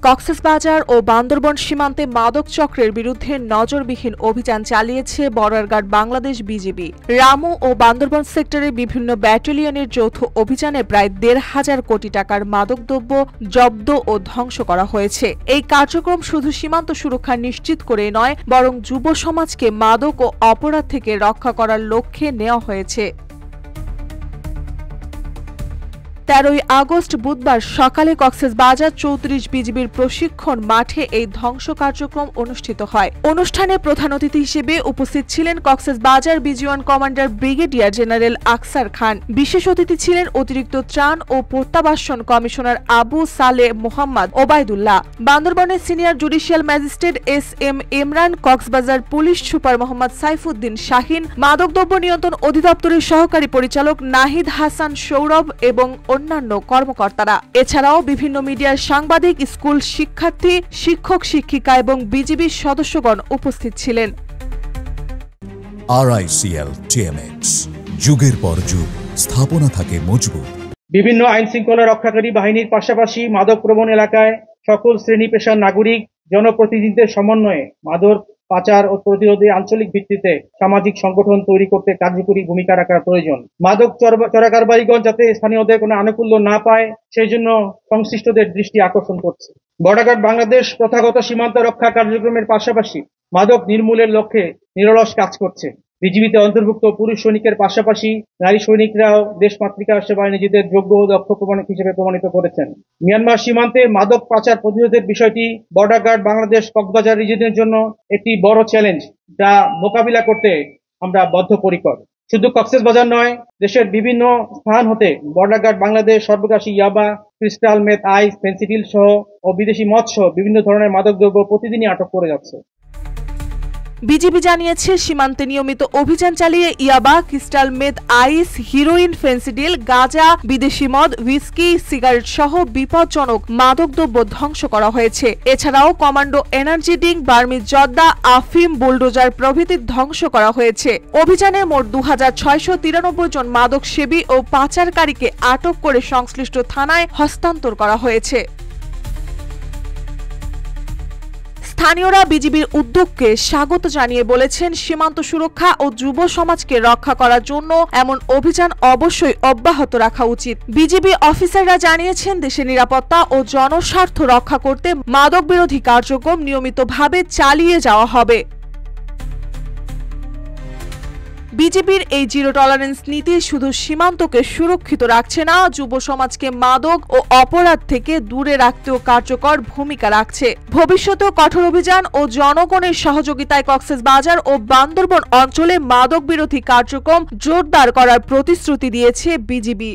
কক্সবাজার ও বান্দরবন সীমান্তে মাদক চক্রের বিরুদ্ধে নজরবিহীন অভিযান চালিয়েছে border guard Bangladesh BGB. Ramu ও বান্দরবন সেক্টরে বিভিন্ন ব্যাটালিয়নের যৌথ অভিযানে প্রায় ১,৫০০ কোটি টাকার মাদকদ্রব্য জব্দ ও ধ্বংস করা হয়েছে। এই কার্যক্রম শুধু সীমান্ত সুরক্ষা নিশ্চিত করে নয়, বরং যুব সমাজকে মাদক ও অপরাধ থেকে রক্ষা করার লক্ষ্যে নেওয়া হয়েছে। ১৩ আগস্ট বুধবার সকালে কক্সবাজার ৩৪ বিজিবির প্রশিক্ষণ মাঠে এই ধ্বংস কার্যক্রম অনুষ্ঠিত হয়। অনুষ্ঠানে প্রধান অতিথি হিসেবে উপস্থিত ছিলেন কক্সবাজার বিজিওয়ান কমান্ডার ব্রিগেডিয়ার জেনারেল আকসার খান। বিশেষ অতিথি ছিলেন অতিরিক্ত ত্রাণ ও প্রত্যাবাসন কমিশনার আবু সালে মোহাম্মদ ওবায়দুল্লাহ, বান্দরবনের senior judicial magistrate S M. Imran, Cox's Bazar police super Mohammad Saifuddin Shahin, মাদকদ্রব্য নিয়ন্ত্রণ অধিদপ্তরের সহকারী পরিচালক নাহিদ হাসান সৌরভ এবং অন্যান্য কর্মকর্তারা। এছাড়াও বিভিন্ন মিডিয়ার সাংবাদিক, স্কুল শিক্ষার্থী, শিক্ষক শিক্ষিকা এবং বিজিবির সদস্যগণ উপস্থিত ছিলেন। RICL TMX, যুগের পর যুগ স্থাপনা থাকে মজবুত। বিভিন্ন আইন শৃঙ্খলা রক্ষাকারী বাহিনীর পাশাপাশি মাদক প্রবণ এলাকায় সকল শ্রেণী পেশার নাগরিক জনপ্রতিনিধিদের সমন্বয়ে মাদক পাচার ও প্রতিরোধে আঞ্চলিক ভিত্তিতে সামাজিক সংগঠন তৈরি করতে কার্যকরী ভূমিকা রাখা প্রয়োজন। মাদক চোরাকারবারিগণ যাতে স্থানীয়দের কোনো আনুকূল্য না পায় সেই জন্য সংশ্লিষ্টদের দৃষ্টি আকর্ষণ করছে। বর্ডার গার্ড বাংলাদেশ প্রথাগত সীমান্ত রক্ষা কার্যক্রমের পাশাপাশি মাদক নির্মূলের লক্ষ্যে নিরলস কাজ করছে। বিজিবিতে অন্তর্ভুক্ত পুরুষ সৈনিকের পাশাপাশি নারী সৈনিকরাও দেশমাতৃকা সেবায় নিজেদের যোগ্য ও দক্ষ হিসেবে প্রমাণিত করেছেন। মিয়ানমার সীমান্তে মাদক পাচার প্রতিরোধের বিষয়টি বর্ডার গার্ড বাংলাদেশ কক্সবাজার রিজিয়নের জন্য একটি বড় চ্যালেঞ্জ, যা মোকাবিলা করতে আমরা বদ্ধপরিকর। শুধু কক্সবাজার নয়, দেশের বিভিন্ন স্থান হতে বর্ডার গার্ড বাংলাদেশ সর্বগ্রাসী ইয়াবা, ক্রিস্টাল মেথ, আইস, ফেন্সিডিল সহ ও বিদেশি মদ সহ বিভিন্ন ধরনের মাদকদ্রব্য প্রতিদিনই আটক করে যাচ্ছে। বিজিবি জানিয়েছে, সীমান্তে নিয়মিত অভিযান চালিয়ে ইয়াবা, ক্রিস্টাল মেথ, আইস, হিরোইন, ফেন্সিডিল, গাঁজা, বিদেশি মদ, হুইস্কি, সিগারেট সহ বিপজ্জনক মাদকদ্রব্য ধ্বংস করা হয়েছে। এছাড়াও কমান্ডো এনার্জি ড্রিংক, বার্মিজ জর্দা, আফিম, বুলডোজার প্রভৃতি ধ্বংস করা হয়েছে। অভিযানে মোট ২,৬৯৩ জন মাদক সেবী ও পাচারকারীকে আটক করে সংশ্লিষ্ট থানায় হস্তান্তর করা হয়েছে। স্থানীয়রা বিজিবির উদ্যোগকে স্বাগত জানিয়ে বলেছেন, সীমান্ত সুরক্ষা ও যুব সমাজকে রক্ষা করার জন্য এমন অভিযান অবশ্যই অব্যাহত রাখা উচিত। বিজিবি অফিসাররা জানিয়েছেন, দেশের নিরাপত্তা ও জনস্বার্থ রক্ষা করতে মাদক বিরোধী কার্যক্রম নিয়মিতভাবে চালিয়ে যাওয়া হবে। বিজিবির এই জিরো টলারেন্স নীতি শুধু সীমান্তকে সুরক্ষিত রাখছে না, যুব সমাজকে মাদক ও অপরাধ থেকে দূরে রাখতেও কার্যকর ভূমিকা রাখছে। ভবিষ্যতেও কঠোর অভিযান ও জনগণের সহযোগিতায় কক্সবাজার ও বান্দরবন অঞ্চলে মাদক বিরোধী কার্যক্রম জোরদার করার প্রতিশ্রুতি দিয়েছে বিজিবি।